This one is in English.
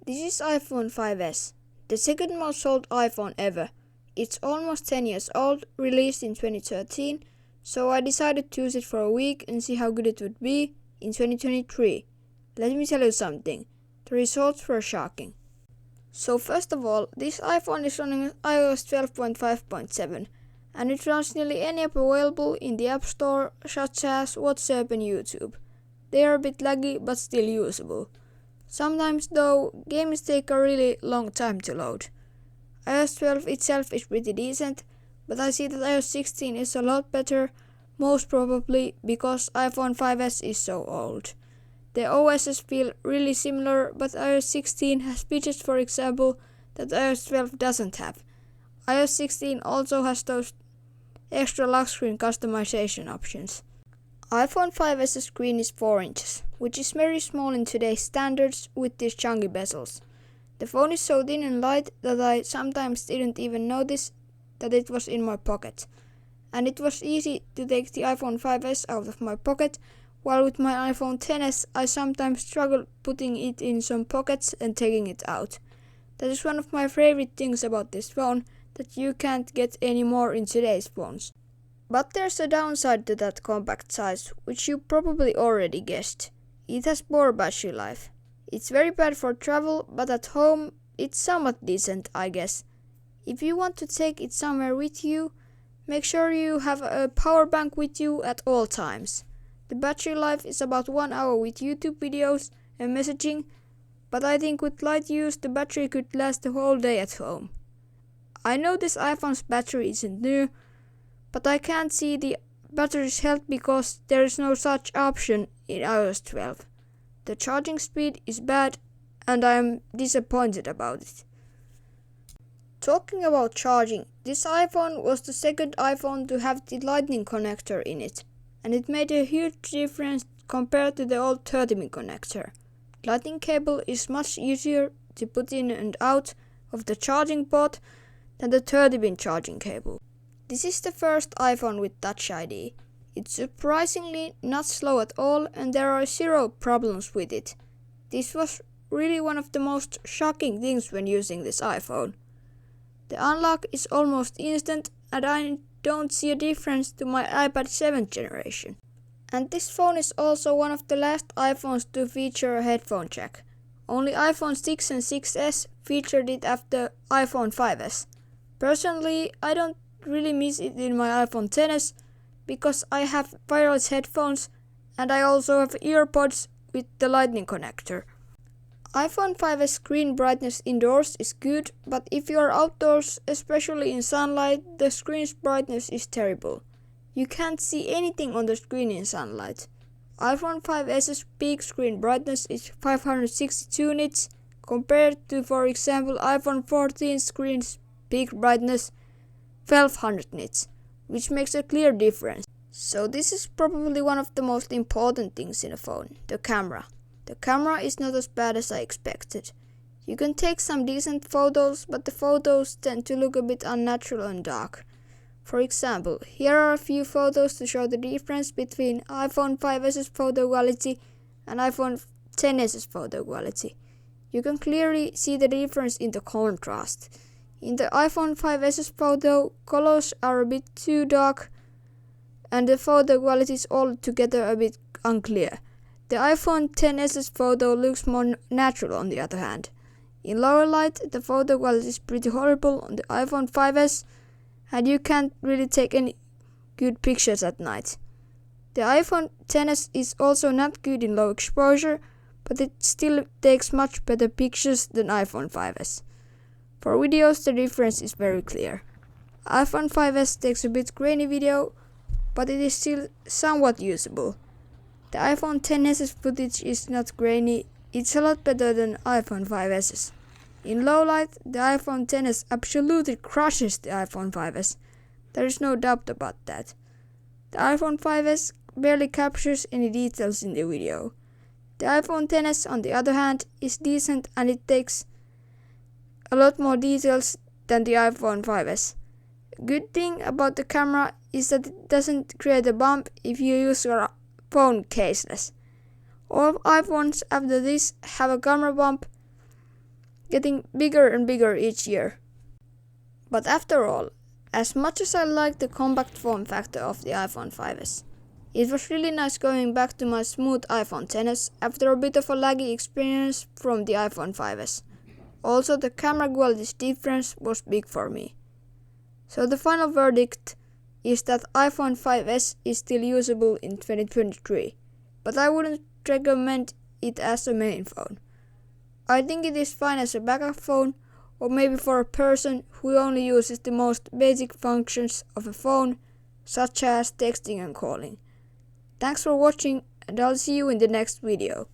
This is iPhone 5s, the second most sold iPhone ever. It's almost 10 years old, released in 2013, so I decided to use it for a week and see how good it would be in 2023. Let me tell you something, the results were shocking. So first of all, this iPhone is running iOS 12.5.7 and it runs nearly any app available in the App Store such as WhatsApp and YouTube. They are a bit laggy but still usable. Sometimes though, games take a really long time to load. iOS 12 itself is pretty decent, but I see that iOS 16 is a lot better, most probably because iPhone 5s is so old. The OSs feel really similar, but iOS 16 has features, for example, that iOS 12 doesn't have. iOS 16 also has those extra lock screen customization options. iPhone 5s screen is 4 inches, which is very small in today's standards with these chunky bezels. The phone is so thin and light that I sometimes didn't even notice that it was in my pocket. And it was easy to take the iPhone 5s out of my pocket, while with my iPhone XS I sometimes struggle putting it in some pockets and taking it out. That is one of my favorite things about this phone, that you can't get any more in today's phones. But there's a downside to that compact size, which you probably already guessed. It has poor battery life. It's very bad for travel, but at home it's somewhat decent, I guess. If you want to take it somewhere with you, make sure you have a power bank with you at all times. The battery life is about 1 hour with YouTube videos and messaging, but I think with light use the battery could last the whole day at home. I know this iPhone's battery isn't new, but I can't see the battery's health because there is no such option in iOS 12. The charging speed is bad and I am disappointed about it. Talking about charging, this iPhone was the second iPhone to have the Lightning connector in it, and it made a huge difference compared to the old 30mm connector. Lightning cable is much easier to put in and out of the charging port than the 30mm charging cable. This is the first iPhone with Touch ID. It's surprisingly not slow at all and there are zero problems with it. This was really one of the most shocking things when using this iPhone. The unlock is almost instant and I don't see a difference to my iPad 7th generation. And this phone is also one of the last iPhones to feature a headphone jack. Only iPhone 6 and 6s featured it after iPhone 5s. Personally, I don't really miss it in my iPhone XS because I have wireless headphones and I also have earpods with the Lightning connector. iPhone 5s screen brightness indoors is good, but if you are outdoors, especially in sunlight, the screen's brightness is terrible. You can't see anything on the screen in sunlight. iPhone 5s's peak screen brightness is 562 nits compared to, for example, iPhone 14 screen's peak brightness 1200 nits, which makes a clear difference. So this is probably one of the most important things in a phone, the camera. The camera is not as bad as I expected. You can take some decent photos, but the photos tend to look a bit unnatural and dark. For example, here are a few photos to show the difference between iPhone 5s's photo quality and iPhone XS's photo quality. You can clearly see the difference in the contrast. In the iPhone 5s's photo, colors are a bit too dark and the photo quality is altogether a bit unclear. The iPhone XS's photo looks more natural on the other hand. In lower light, the photo quality is pretty horrible on the iPhone 5s and you can't really take any good pictures at night. The iPhone XS is also not good in low exposure, but it still takes much better pictures than iPhone 5s. For videos the difference is very clear. iPhone 5s takes a bit grainy video, but it is still somewhat usable. The iPhone XS's footage is not grainy, it's a lot better than iPhone 5s's. In low light, the iPhone XS absolutely crushes the iPhone 5s. There is no doubt about that. The iPhone 5s barely captures any details in the video. The iPhone XS, on the other hand, is decent and it takes a lot more details than the iPhone 5s. Good thing about the camera is that it doesn't create a bump if you use your phone caseless. All iPhones after this have a camera bump getting bigger and bigger each year. But after all, as much as I like the compact form factor of the iPhone 5s, it was really nice going back to my smooth iPhone XS after a bit of a laggy experience from the iPhone 5s. Also, the camera quality difference was big for me. So the final verdict is that iPhone 5s is still usable in 2023, but I wouldn't recommend it as a main phone. I think it is fine as a backup phone, or maybe for a person who only uses the most basic functions of a phone, such as texting and calling. Thanks for watching, and I'll see you in the next video.